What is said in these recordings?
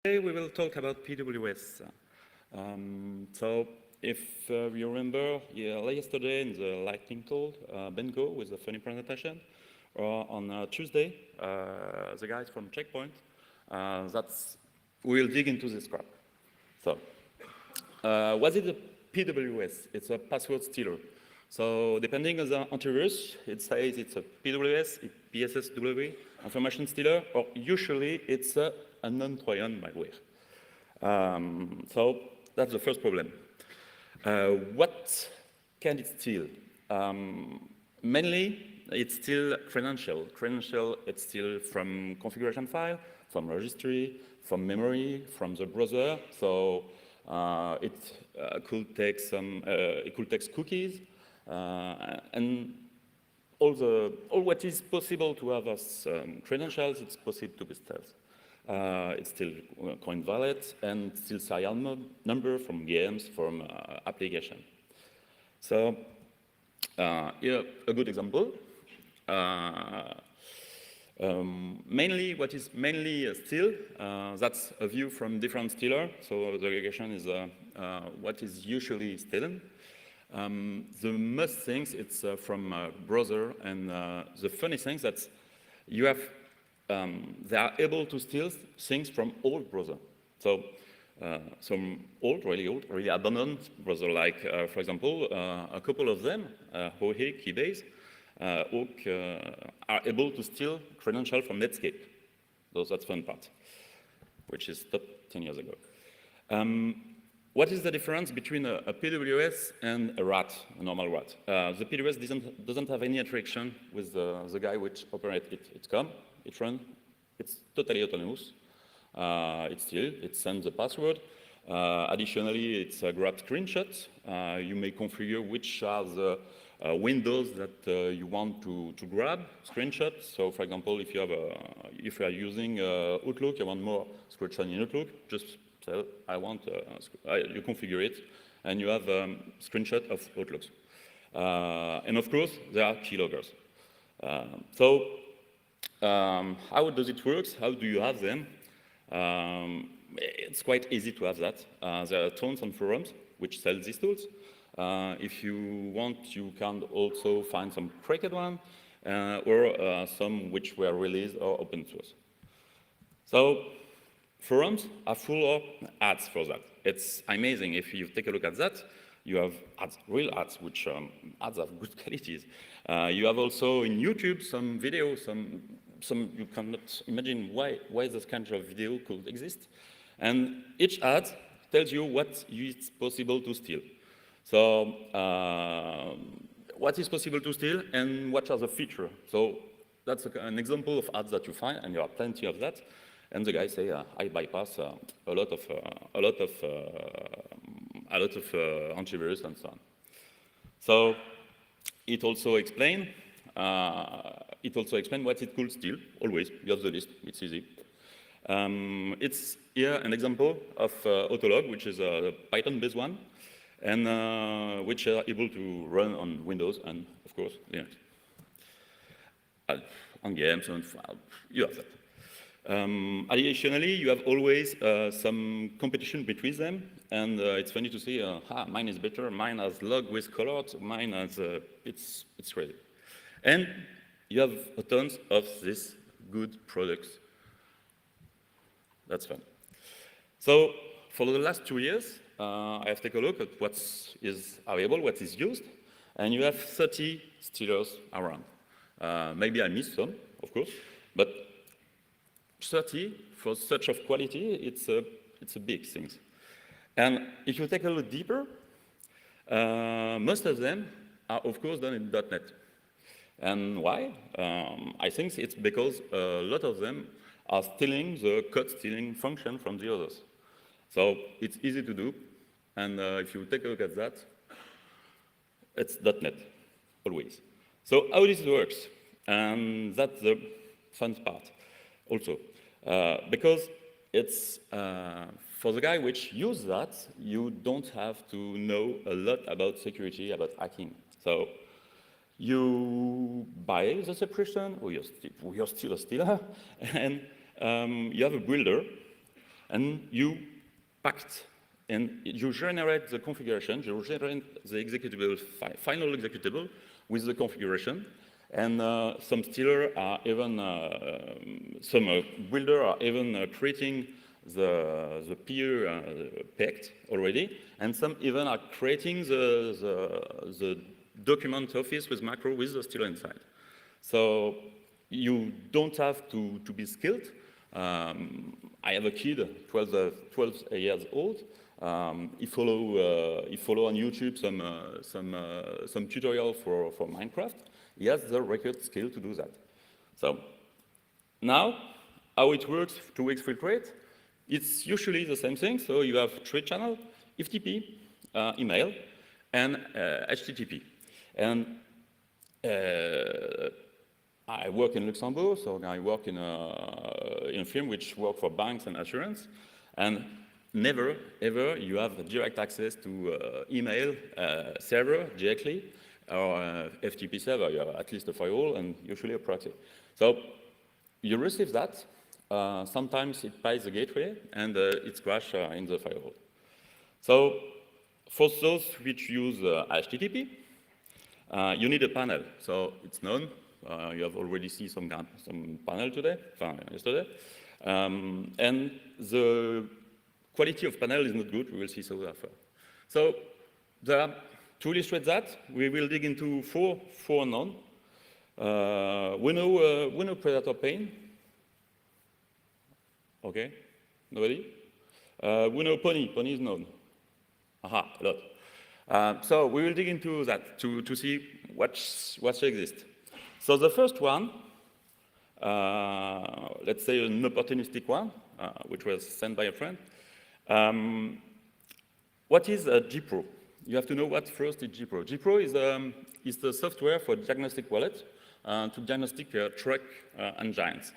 Today we will talk about PWS. So if you remember, yesterday in the lightning talk, Bengo with a funny presentation, or on Tuesday, the guys from Checkpoint, we will dig into this crap. So what is a PWS? It's a password stealer. So depending on the antivirus, it says it's a PWS, PSSW, information stealer, or usually it's a non-Trojan malware. So that's the first problem. What can it steal? Mainly, it's still credential. Credential, it's still from configuration file, from registry, from memory, from the browser. So it could take cookies, and all what is possible to have as credentials, it's possible to be stealth. It's still coin wallet and still serial number from games, from application. So here a good example. Mainly, what is mainly steal, that's a view from different stealer. So the aggregation is what is usually stolen. The most things, it's from browser, and the funny thing that you have, they are able to steal things from old browser. So some really abandoned browser, like, for example, a couple of them, Hohe, Keybase, are able to steal credentials from Netscape. So that's fun part, which is stopped 10 years ago. What is the difference between a PWS and a rat, a normal rat? The PWS doesn't have any interaction with the guy which operates it. It comes, it runs, it's totally autonomous. It steals, it sends the password. Additionally, it's a grab screenshot. You may configure which are the windows that you want to grab screenshots. So, for example, if you are using Outlook, you want more screenshots in Outlook, just say, I want, you configure it, and you have a screenshot of Outlooks. And of course, there are keyloggers. How does it work? How do you have them? It's quite easy to have that. There are tons on forums which sell these tools. If you want, you can also find some cracked one, or some which were released or open source. So forums are full of ads for that. It's amazing. If you take a look at that, you have ads, real ads, which ads have good qualities. You have also in YouTube some videos, some you cannot imagine why this kind of video could exist. And each ad tells you what is possible to steal. So what is possible to steal and what are the features? So that's an example of ads that you find, and there are plenty of that. And the guys say, I bypass a lot of antivirus and so on. So it also explains what it could steal. Always, you have the list. It's easy. It's here an example of Autolog, which is a Python-based one, and which are able to run on Windows and, of course, Linux. On games, and you have that. Additionally, you have always some competition between them, and it's funny to see, mine is better, mine has log with colors, mine has, it's crazy. And you have tons of these good products. That's fun. So for the last 2 years, I have taken a look at what is available, what is used, and you have 30 stealers around. Maybe I missed some, of course, but 30 for such of quality, it's a big thing. And if you take a look deeper, most of them are, of course, done in .NET. And why? I think it's because a lot of them are stealing the code stealing function from the others. So it's easy to do, and if you take a look at that, it's .NET, always. So how this works? And that's the fun part also. Because it's, for the guy which use that, you don't have to know a lot about security, about hacking. So you buy the subscription, or you're still a stealer, and you have a builder and you packed, and you generate the configuration, you generate the executable, final executable with the configuration, and some stealers are even, some builders are even creating the peer pact already, and some even are creating the document office with macro with the stealer inside. So you don't have to be skilled. I have a kid, 12 years old. He follow on YouTube some tutorial for Minecraft. He has the required skill to do that. So now, how it works to exfiltrate? It's usually the same thing. So you have 3 channels: FTP, email, and HTTP. And I work in Luxembourg, so I work in a firm which works for banks and assurance, and never, ever you have direct access to email server directly, or FTP server. You have at least a firewall and usually a proxy. So you receive that. Sometimes it buys the gateway, and it's crashed in the firewall. So for those which use HTTP, you need a panel. So it's known. You have already seen some panel today, yesterday. And the quality of panel is not good. We will see so after. So to illustrate that, we will dig into four unknown. We know predator pane. Okay, nobody? We know pony. Pony is known. Aha, a lot. So we will dig into that to see what exists. So the first one, let's say an opportunistic one, which was sent by a friend. What is a GPro? You have to know what first is GPro. GPro is the software for diagnostic wallet to diagnostic truck engines.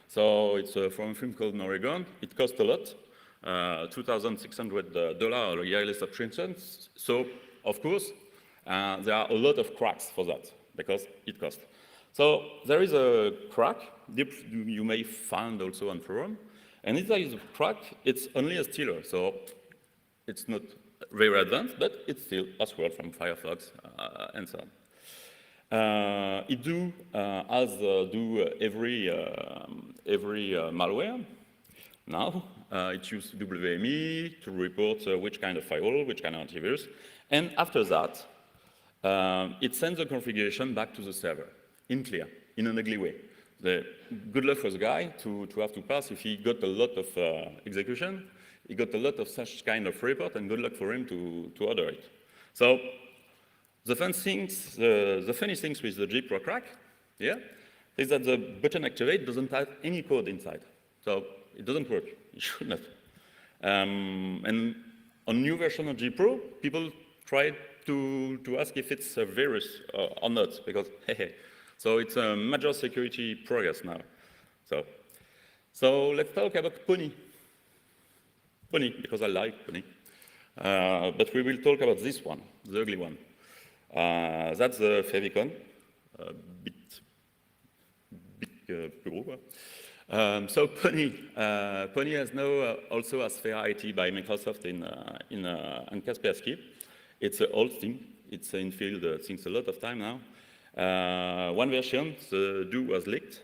So it's from a firm called Oregon. It costs a lot, $2,600 yearly subscriptions. So of course, there are a lot of cracks for that because it costs. So there is a crack you may find also on forum, and if there is a crack, it's only a stealer. So it's not very advanced, but it's still password from Firefox and so on. It do as do every malware. Now it uses WME to report which kind of firewall, which kind of antivirus, and after that, it sends the configuration back to the server in clear, in an ugly way. Good luck for the guy to have to pass if he got a lot of execution. He got a lot of such kind of report, and good luck for him to order it. So the funny things with the GPro crack, yeah, is that the button activate doesn't have any code inside. So it doesn't work. It should not. And on new version of GPro, people try to ask if it's a virus or not, because hey. So it's a major security progress now. So let's talk about Pony. Pony, because I like Pony. But we will talk about this one, the ugly one. That's the favicon, bit gros. So Pony has now also as Sphere IT by Microsoft in Kaspersky. It's an old thing. It's in field since a lot of time now. One version, the do was leaked,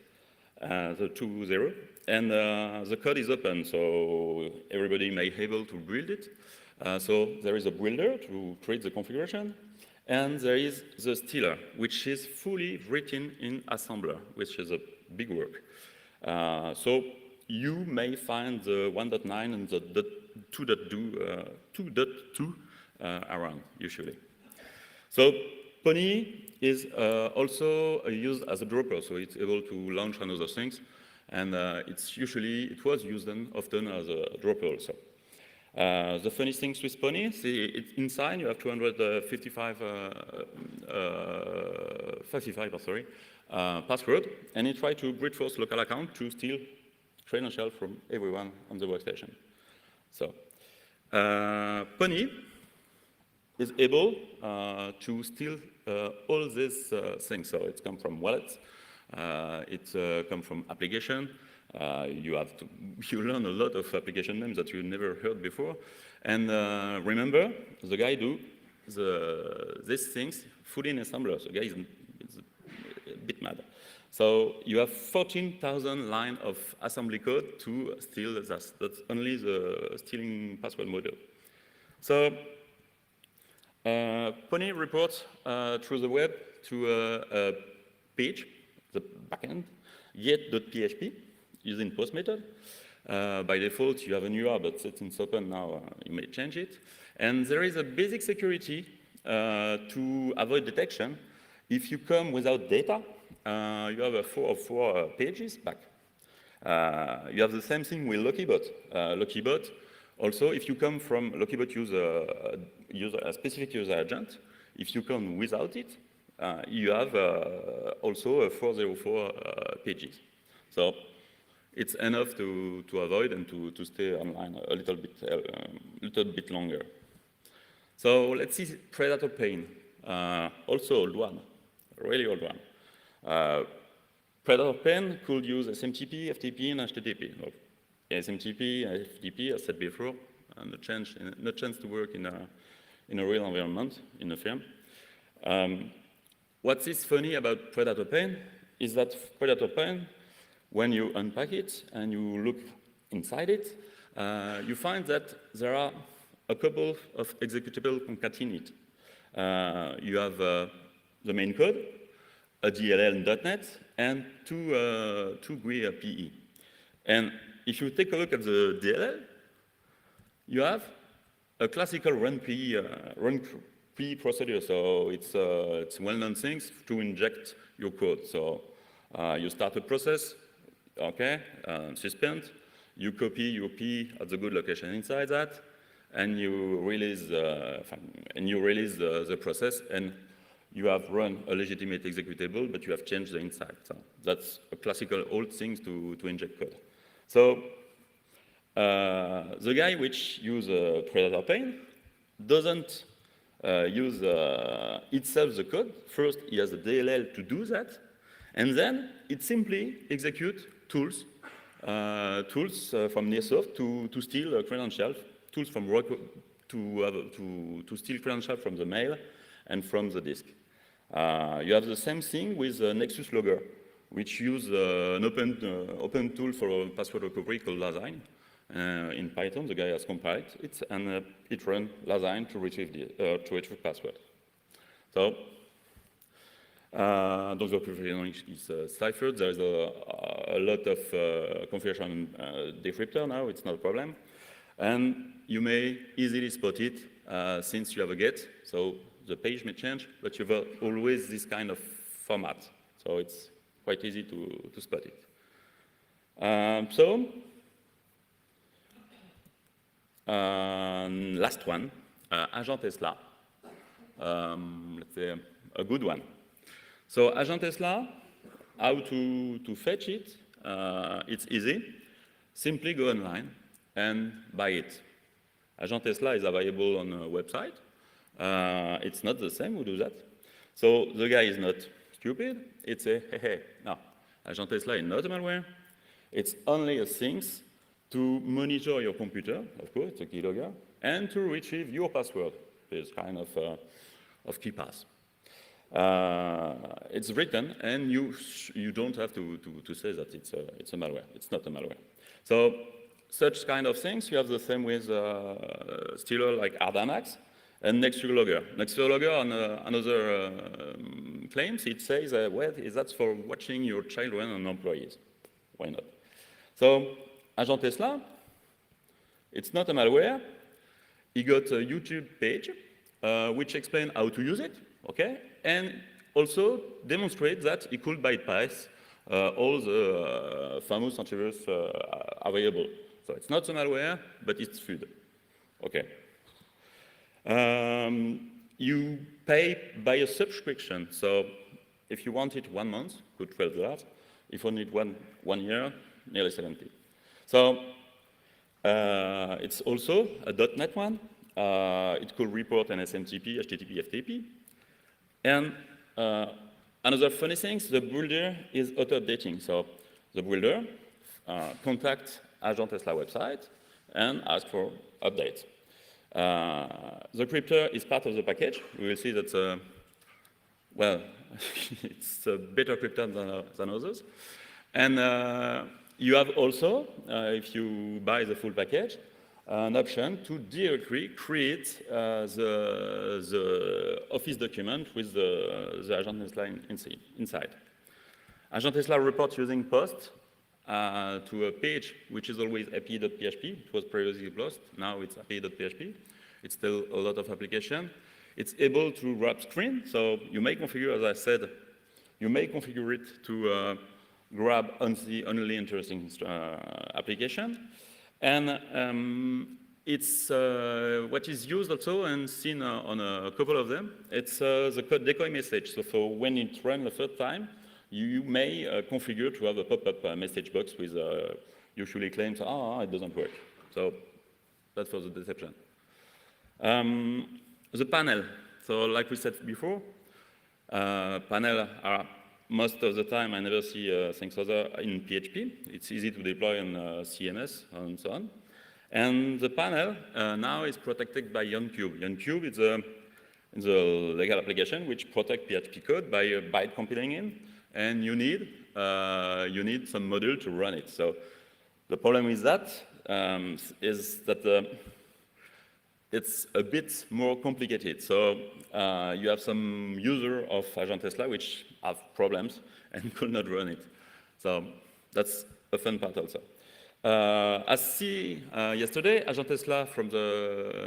the 2.0, and the code is open, so everybody may be able to build it. So there is a builder to create the configuration, and there is the stealer, which is fully written in assembler, which is a big work. So you may find the 1.9 and the 2.2 around, usually. So Pony is also used as a dropper, so it's able to launch and other things, and it was used often as a dropper also. The funny things with Pony, it's inside you have 255 password, and it tries to brute force local account to steal credentials from everyone on the workstation. So Pony is able to steal all these things. So it comes from wallets, it comes from application, You learn a lot of application names that you never heard before. And remember, the guy do these things fully in assembler. The guy is a bit mad. So you have 14,000 lines of assembly code to steal that. That's only the stealing password model. So Pony reports through the web to a page, the backend, get.php, using post method. By default, you have a URL, but since it's open now, you may change it. And there is a basic security to avoid detection. If you come without data, you have a 4 of 4 pages back. You have the same thing with Lockybot. Lockybot, also, if you come from Lockybot a specific user agent, if you come without it, you have also a 404 pages. So it's enough to avoid and to stay online a little bit longer. So let's see Predator Pane, also old one, really old one. Predator Pane could use SMTP, FTP, and HTTP. Well, SMTP, FTP, as said before, no chance to work in a real environment, in a firm. What is funny about Predator Pane is that Predator Pane, when you unpack it and you look inside it, you find that there are a couple of executable concatenated. You have the main code, a DLL in .NET, and two GUI PE. And if you take a look at the DLL, you have a classical run PE procedure. So it's well-known things to inject your code. So you start a process, okay, suspend, you copy your P at the good location inside that, and you release the process, and you have run a legitimate executable, but you have changed the inside. So that's a classical old thing to inject code. So the guy which uses Predator Pane doesn't use itself the code. First, he has a DLL to do that, and then it simply executes tools from Nearsoft to steal credentials, tools from to steal credentials from the mail and from the disk. You have the same thing with Nexus Logger, which use an open tool for password recovery called Lasagne. In Python, the guy has compiled it, and it runs Lasagne to retrieve password. So, donc the configuration is ciphered. There is a lot of configuration decryptor now. It's not a problem, and you may easily spot it since you have a get. So the page may change, but you have always this kind of format. So it's quite easy to spot it. Last one, Agent Tesla. Let's say a good one. So Agent Tesla, how to fetch it? It's easy. Simply go online and buy it. Agent Tesla is available on a website. It's not the same who do that. So the guy is not stupid. It's a hey, no. Agent Tesla is not a malware. It's only a things to monitor your computer, of course, it's a keylogger, and to retrieve your password. This kind of key pass. It's written, and you don't have to say that it's a malware. It's not a malware. So such kind of things, you have the same with stealer like Ardamax and Nexus Logger. Nexus Logger on another claims, it says, well, that's for watching your children and employees. Why not? So Agent Tesla, it's not a malware. He got a YouTube page which explains how to use it, okay? And also demonstrate that he could bypass all the famous antivirus available. So it's not a malware, but it's food, okay? You pay by a subscription. So if you want it 1 month, good $12. If you need one year, nearly 70. So it's also a .NET one. It could report an SMTP, HTTP, FTP. And another funny thing, the builder is auto-updating. So the builder contact Agent Tesla website and ask for updates. The crypter is part of the package. We will see that, well, it's a better crypter than others. And you have also, if you buy the full package, an option to directly create the Office document with the Agent Tesla inside. Agent Tesla reports using post to a page which is always api.php. It was previously closed, now it's api.php. It's still a lot of application. It's able to wrap screen, so you may configure, as I said, you may configure it to grab only interesting application. And it's what is used also and seen on a couple of them. It's the code decoy message. So for when it runs the third time, you may configure to have a pop-up message box with usually claims, it doesn't work. So that's for the deception. The panel. So like we said before, panel are most of the time I never see things other in PHP. It's easy to deploy on CMS and so on. And the panel now is protected by Jung. Jung is the legal application which protects PHP code by byte compiling in, and you need some module to run it. So the problem with that is that it's a bit more complicated. So you have some user of Agent Tesla which have problems and could not run it. So that's a fun part also. As see yesterday, Agent Tesla from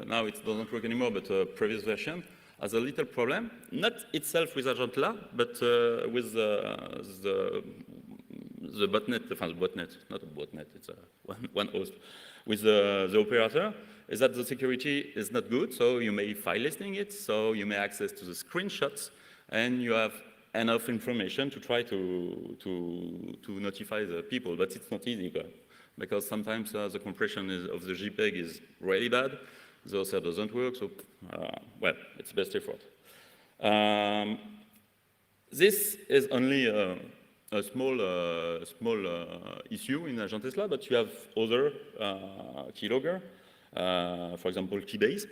now it doesn't work anymore, but the previous version has a little problem, not itself with Agent Tesla, but with the botnet, not a botnet, it's one host, with the operator, is that the security is not good, so you may file listing it, so you may access to the screenshots, and you have enough information to try to notify the people, but it's not easy, because sometimes the compression of the JPEG is really bad, the OSR doesn't work, so, well, it's best effort. This is only a small issue in Agent Tesla, but you have other keylogger, for example, Keybase,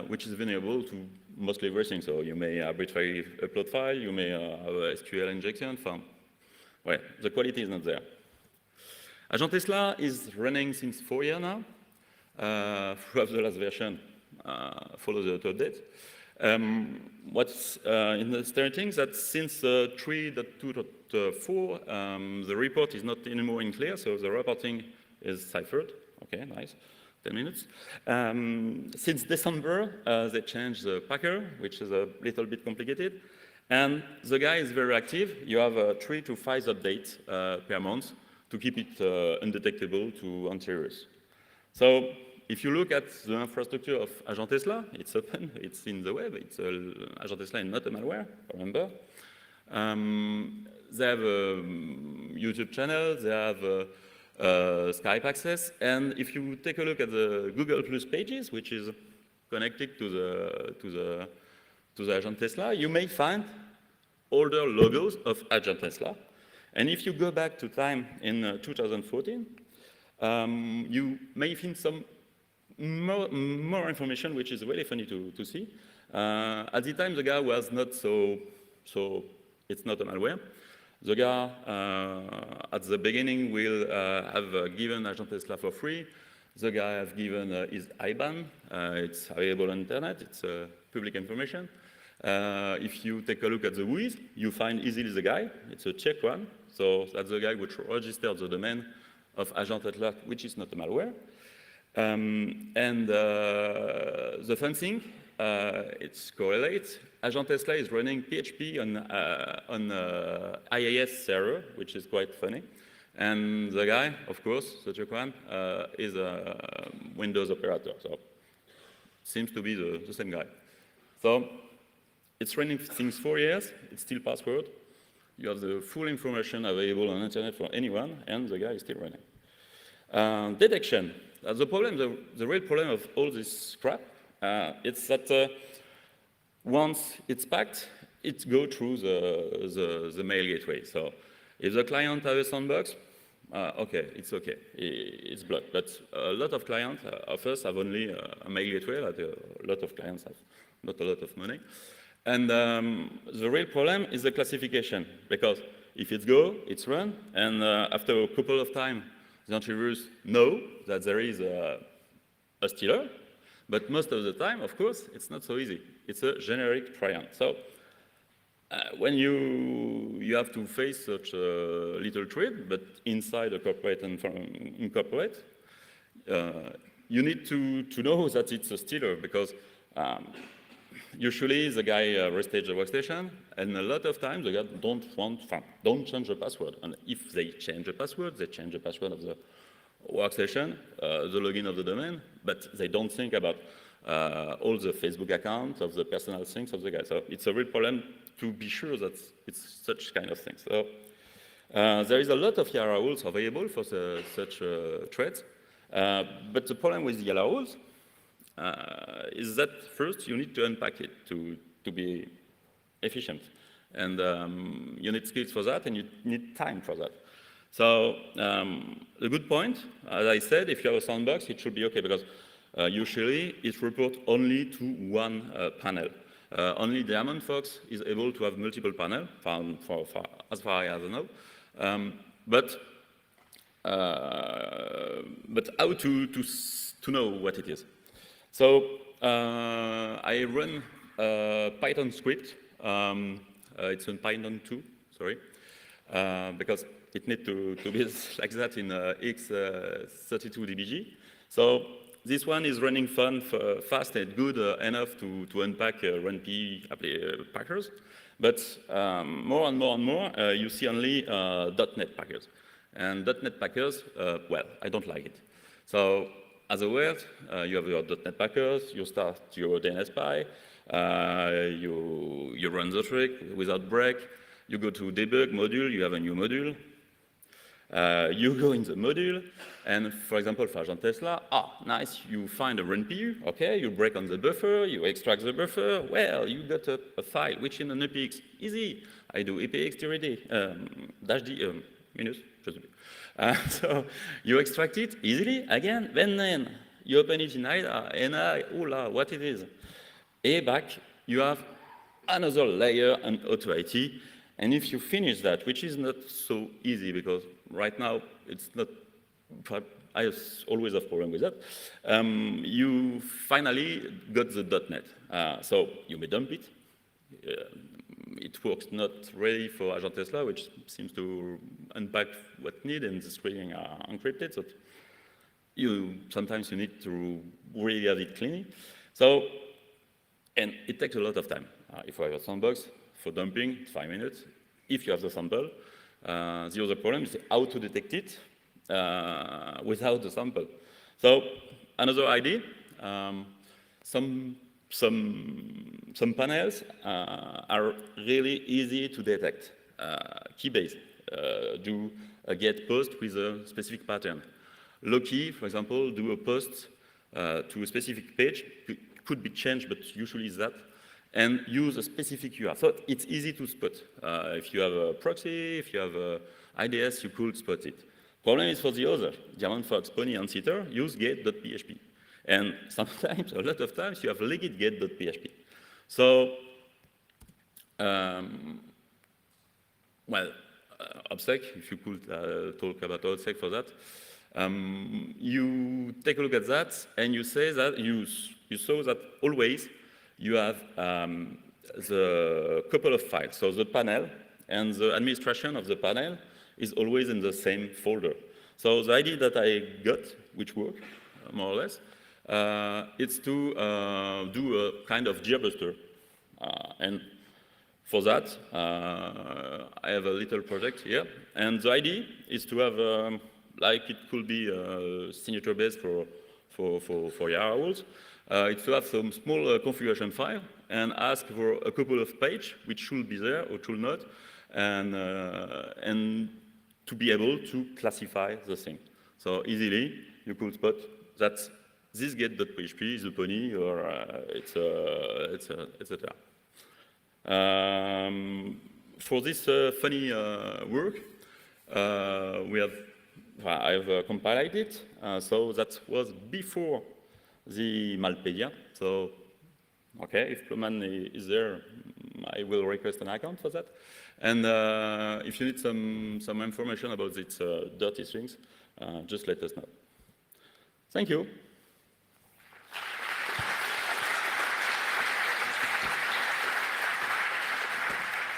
which is vulnerable to mostly everything. So you may arbitrarily upload file, you may have a SQL injection. Well, the quality is not there. Agent Tesla is running since 4 years now. Throughout the last version, follow the update. What's interesting is that since 3.2.4, the report is not anymore in clear, so the reporting is ciphered. Okay, nice. 10 minutes. Since December, they changed the packer, which is a little bit complicated. And the guy is very active. You have 3 to 5 updates per month to keep it undetectable to antivirus. So if you look at the infrastructure of Agent Tesla, it's open, it's in the web, it's Agent Tesla is not a malware, remember. They have a YouTube channel, they have Skype access, and if you take a look at the Google Plus pages, which is connected to the Agent Tesla, you may find older logos of Agent Tesla. And if you go back to time in 2014, you may find some more information, which is really funny to see. At the time, the guy was not so it's not a malware. The guy at the beginning will have given Agent Tesla for free. The guy has given his IBAN. It's available on internet. It's public information. If you take a look at the whois, you find easily the guy. It's a Czech one. So that's the guy which registered the domain of Agent Tesla, which is not a malware. The fun thing, it's correlates. Agent Tesla is running PHP on IIS server, which is quite funny. And the guy, of course, the Czech one, is a Windows operator. So seems to be the same guy. So it's running since 4 years. It's still password. You have the full information available on internet for anyone, and the guy is still running. Detection. The problem, the real problem of all this crap, it's that once it's packed, it goes through the mail gateway. So if the client has a sandbox, okay, it's okay, it's blocked. But a lot of clients of us have only a mail gateway, like a lot of clients have not a lot of money. And the real problem is the classification, because if it's go, it's run, and after a couple of times, the antivirus know that there is a stealer, but most of the time, of course, it's not so easy. It's a generic try-on. So when you have to face such a little threat, but inside a corporate and incorporate, you need to know that it's a stealer, because usually the guy restages the workstation, and a lot of times the guy don't change the password. And if they change the password, they change the password of the workstation, the login of the domain, but they don't think about all the Facebook accounts of the personal things of the guy. So it's a real problem to be sure that it's such kind of things. So there is a lot of YARA rules available for such threats, but the problem with the YARA rules is that first you need to unpack it to be efficient. And you need skills for that, and you need time for that. So the good point, as I said, if you have a sandbox, it should be okay, because usually it reports only to one panel. Only Diamond Fox is able to have multiple panels, as far as I know. But how to know what it is? So I run a Python script. It's in Python 2, sorry, because it needs to be like that in x32dbg. So this one is running fast and good enough to unpack runp packers. But more and more and more, you see only .NET packers. And .NET packers, well, I don't like it. So as a word, you have your .NET packers, you start your DNSPy, you run the trick without break, you go to debug module, you have a new module, you go in the module, and for example, for Agent Tesla, nice, you find a runp, okay, you break on the buffer, you extract the buffer, well, you got a file, which in an APX, easy, I do APX -d, -d, minus, just a bit. So you extract it easily, again, then you open it in IDA, and hola, what it is? Back, you have another layer on Auto-IT, and if you finish that, which is not so easy, because right now it's not, I always have problem with that, you finally got the .NET. So you may dump it. It works not really for Agent Tesla, which seems to unpack what need, and the string are encrypted. So sometimes you need to really have it clean. So, and it takes a lot of time. If you have a sandbox for dumping, it's 5 minutes. If you have the sample, the other problem is how to detect it without the sample. So another idea, some panels are really easy to detect. Keybase do a get post with a specific pattern. Loki, for example, do a post to a specific page. It could be changed, but usually it's that. And use a specific URL. So it's easy to spot. If you have a proxy, if you have a IDS, you could spot it. Problem is for the other. Diamond Fox, Pony, and Sitter use get.php. And sometimes, a lot of times, you have legit get.php. So, OPSEC, if you could talk about OPSEC for that, you take a look at that, and you say that you saw that always you have the couple of files. So the panel and the administration of the panel is always in the same folder. So the idea that I got, which worked, more or less, it's to do a kind of gearbuster. And for that, I have a little project here. And the idea is to have, like it could be a signature base for YARA rules. It's to have some small configuration file and ask for a couple of pages, which should be there or should not, and to be able to classify the thing. So easily, you could spot that this get.php is a pony or it's etc. For this funny work, we have I've compiled it. So that was before the Malpedia. So, okay, if Pluman is there, I will request an account for that. And if you need some information about these dirty strings, just let us know. Thank you.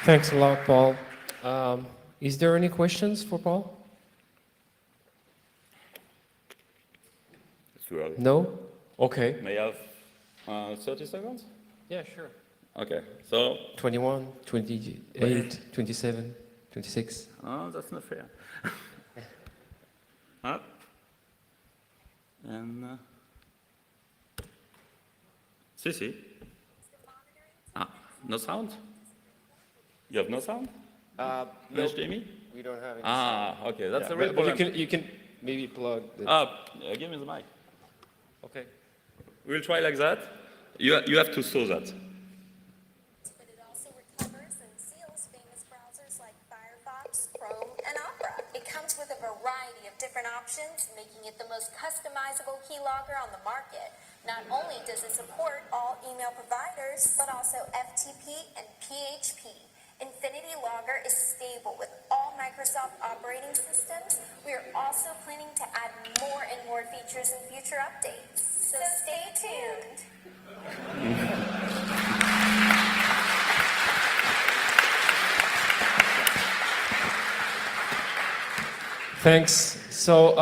Thanks a lot, Paul. Is there any questions for Paul? It's too early. No? Okay. May I have 30 seconds? Yeah, sure. Okay, so... 21, 28, 27, 26. Oh, that's not fair. Up. And... Sissy? Ah, no sound? You have no sound? No, Jamie? we don't have any Ah, okay, that's a sound. real But problem. you can maybe plug the... Give me the mic. Okay. We'll try like that. You have to sew that. But it also recovers and seals famous browsers like Firefox, Chrome, and Opera. It comes with a variety of different options, making it the most customizable keylogger on the market. Not only does it support all email providers, but also FTP and PHP. Infinity Logger is stable with all Microsoft operating systems. We are also planning to add more and more features in future updates. So stay tuned. Thanks. So...